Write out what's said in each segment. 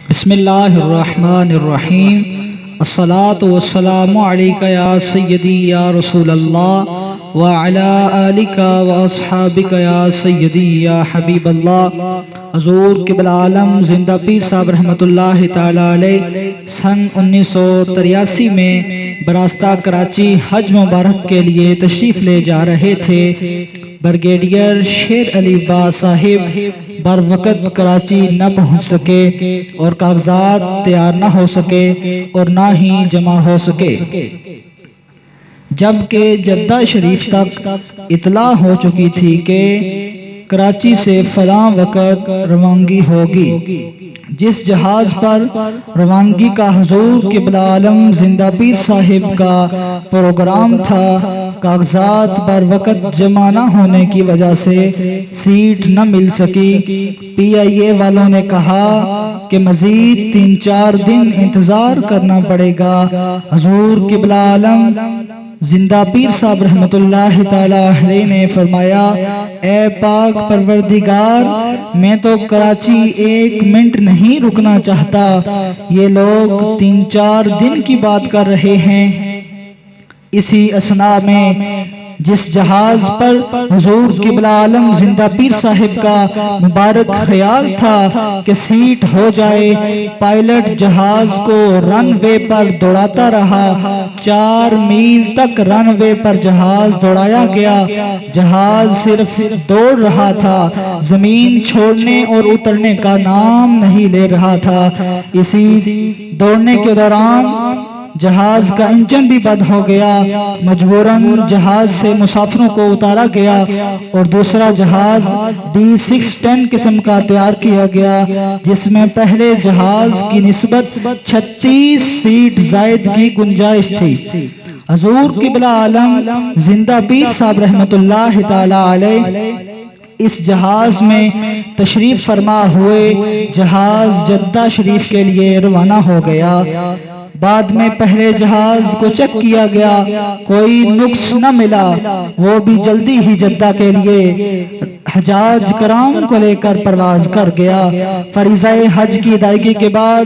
بسم اللہ الرحمن الرحیم، الصلاة والسلام علیک یا سیدی یا رسول اللہ وعلی آلک واصحابک یا سیدی یا حبیب اللہ۔ حضور قبل عالم زندہ پیر صاحب رحمۃ اللہ تعالی علیہ سن 1983 میں براستہ کراچی حج مبارک کے لیے تشریف لے جا رہے تھے۔ بریگیڈیئر شیر علی با صاحب بر وقت کراچی نہ پہنچ سکے اور کاغذات تیار نہ ہو سکے اور نہ ہی جمع ہو سکے، جبکہ جدہ شریف تک اطلاع ہو چکی تھی کہ کراچی سے فلاں وقت روانگی ہوگی۔ جس جہاز پر روانگی کا حضور قبل عالم زندہ پیر صاحب کا پروگرام تھا، کاغذات بر وقت جمع نہ ہونے کی وجہ سے سیٹ نہ مل سکی۔ پی آئی اے والوں نے کہا کہ مزید 3-4 دن انتظار کرنا پڑے گا۔ حضور قبل عالم زندہ پیر صاحب رحمۃ اللہ تعالی علیہ نے فرمایا، اے پاک پروردگار، میں تو کراچی 1 منٹ نہیں رکنا چاہتا، یہ لوگ 3-4 دن کی بات کر رہے ہیں۔ اسی اثنا میں جس جہاز پر حضور قبل عالم زندہ پیر صاحب کا مبارک خیال تھا کہ سیٹ ہو جائے، پائلٹ جہاز کو رن وے پر دوڑاتا رہا۔ 4 میل تک رن وے پر جہاز دوڑایا گیا۔ جہاز صرف دوڑ رہا تھا، زمین چھوڑنے اور اترنے کا نام نہیں لے رہا تھا۔ اسی دوڑنے کے دوران جہاز کا انجن بھی بند ہو گیا، مجبوراً جہاز سے مسافروں کو اتارا گیا اور دوسرا جہاز D610 قسم کا تیار کیا گیا، جس میں پہلے جہاز کی نسبت 36 سیٹ زائد کی گنجائش تھی۔ حضور قبل عالم زندہ پیر صاحب رحمۃ اللہ تعالی علیہ اس جہاز میں تشریف فرما ہوئے جہاز جدہ شریف کے لیے روانہ ہو گیا۔ بعد میں پہلے جہاز کو چیک کیا گیا، کوئی نقص نہ ملا، وہ بھی جلدی ہی جدہ کے لیے حجاج کرام کو لے کر پرواز کر گیا۔ فریضہ حج کی ادائیگی کے بعد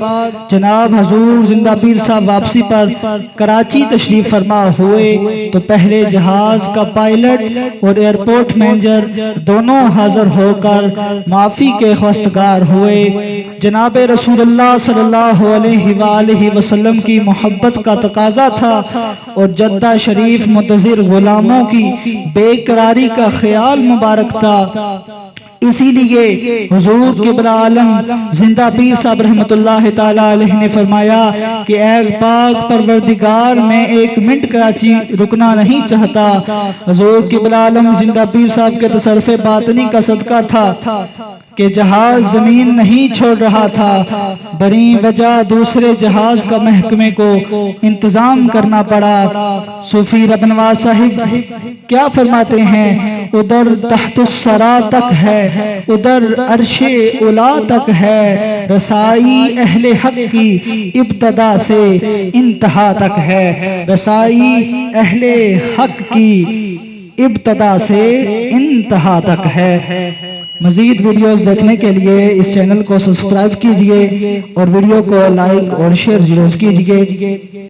جناب حضور زندہ پیر صاحب واپسی پر کراچی تشریف فرما ہوئے تو پہلے جہاز کا پائلٹ اور ایئرپورٹ مینیجر دونوں حاضر ہو کر معافی کے خواستگار ہوئے۔ جناب رسول اللہ صلی اللہ علیہ وآلہ وسلم کی محبت کا تقاضا تھا اور جدہ شریف منتظر غلاموں کی بے قراری کا خیال مبارک تھا، اسی لیے حضور قبل عالم زندہ پیر صاحب رحمۃ اللہ تعالی علیہ نے فرمایا کہ اے پاک پروردگار، میں 1 منٹ کراچی رکنا نہیں چاہتا۔ حضور قبل عالم زندہ پیر صاحب کے تصرف باطنی کا صدقہ تھا کہ جہاز زمین نہیں چھوڑ رہا تھا، بری وجہ دوسرے جہاز کا محکمے کو انتظام کرنا پڑا۔ صوفی رب نواز صاحب کیا فرماتے ہیں، ادھر تحت الثری تک ہے، ادھر عرش اولا تک ہے، رسائی اہل حق کی ابتدا سے انتہا تک ہے، رسائی اہل حق کی ابتدا سے انتہا تک ہے۔ مزید ویڈیوز دیکھنے کے لیے اس چینل کو سبسکرائیب کیجئے اور ویڈیو کو لائک اور شیئر ضرور کیجئے۔